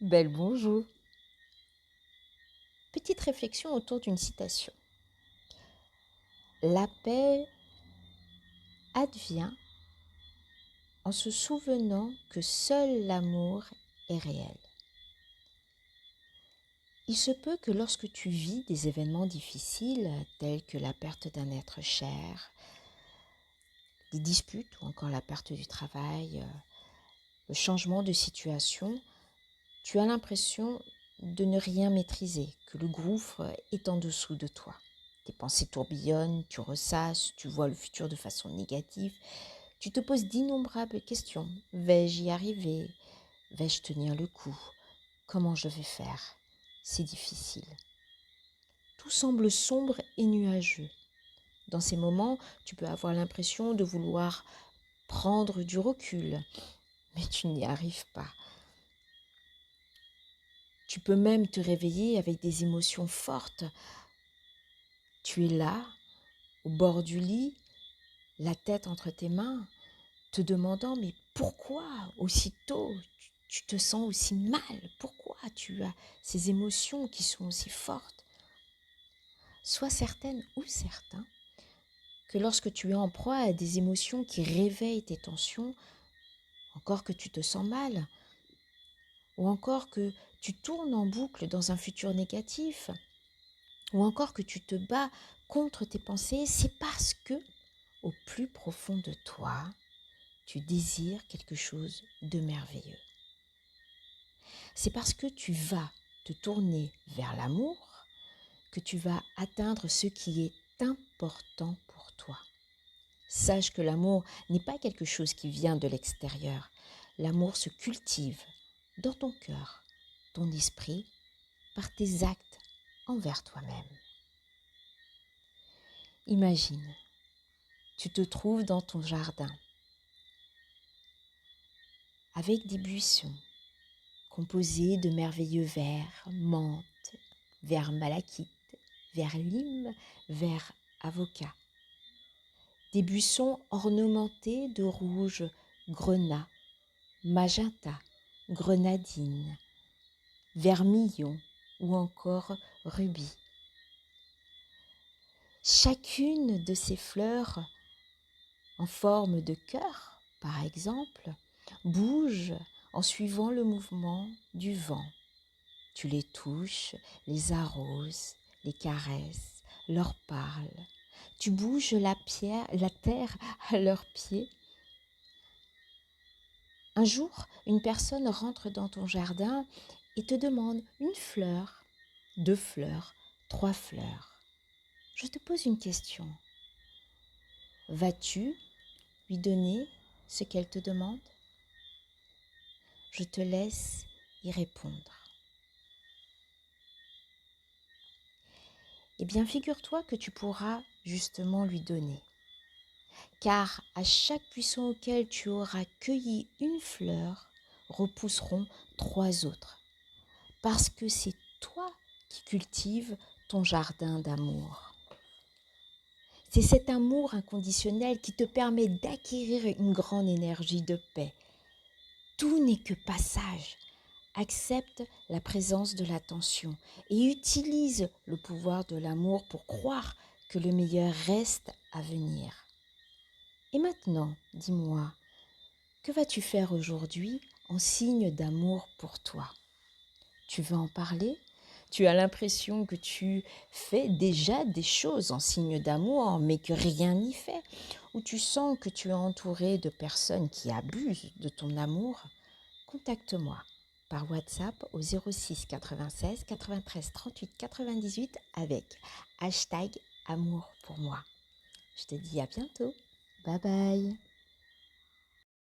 Belle bonjour. Petite réflexion autour d'une citation. La paix advient en se souvenant que seul l'amour est réel. Il se peut que lorsque tu vis des événements difficiles tels que la perte d'un être cher, des disputes ou encore la perte du travail, le changement de situation, tu as l'impression de ne rien maîtriser, que le gouffre est en dessous de toi. Tes pensées tourbillonnent, tu ressasses, tu vois le futur de façon négative. Tu te poses d'innombrables questions. Vais-je y arriver? Vais-je tenir le coup? Comment je vais faire? C'est difficile. Tout semble sombre et nuageux. Dans ces moments, tu peux avoir l'impression de vouloir prendre du recul, mais tu n'y arrives pas. Tu peux même te réveiller avec des émotions fortes. Tu es là, au bord du lit, la tête entre tes mains, te demandant mais pourquoi aussitôt tu te sens aussi mal? Pourquoi tu as ces émotions qui sont aussi fortes? Sois certaine ou certain que lorsque tu es en proie à des émotions qui réveillent tes tensions, encore que tu te sens mal, ou encore que tu tournes en boucle dans un futur négatif, ou encore que tu te bats contre tes pensées, c'est parce que, au plus profond de toi, tu désires quelque chose de merveilleux. C'est parce que tu vas te tourner vers l'amour que tu vas atteindre ce qui est important pour toi. Sache que l'amour n'est pas quelque chose qui vient de l'extérieur. L'amour se cultive dans ton cœur, ton esprit, par tes actes envers toi-même. Imagine, tu te trouves dans ton jardin avec des buissons composés de merveilleux vers, menthe, vers malachite, vers lime, vers avocat. Des buissons ornementés de rouge grenat, magenta, grenadine, vermillon ou encore rubis. Chacune de ces fleurs, en forme de cœur par exemple, bouge en suivant le mouvement du vent. Tu les touches, les arroses, les caresses, leur parles. Tu bouges la terre à leurs pieds. Un jour, une personne rentre dans ton jardin et te demande une fleur, 2 fleurs, 3 fleurs. Je te pose une question. Vas-tu lui donner ce qu'elle te demande? Je te laisse y répondre. Eh bien, figure-toi que tu pourras justement lui donner. Car à chaque buisson auquel tu auras cueilli une fleur, repousseront 3 autres. Parce que c'est toi qui cultives ton jardin d'amour. C'est cet amour inconditionnel qui te permet d'acquérir une grande énergie de paix. Tout n'est que passage. Accepte la présence de la tension et utilise le pouvoir de l'amour pour croire que le meilleur reste à venir. Et maintenant, dis-moi, que vas-tu faire aujourd'hui en signe d'amour pour toi? Tu veux en parler? Tu as l'impression que tu fais déjà des choses en signe d'amour, mais que rien n'y fait? Ou tu sens que tu es entouré de personnes qui abusent de ton amour? Contacte-moi par WhatsApp au 06 96 93 38 98 avec hashtag amour pour moi. Je te dis à bientôt. Bye bye.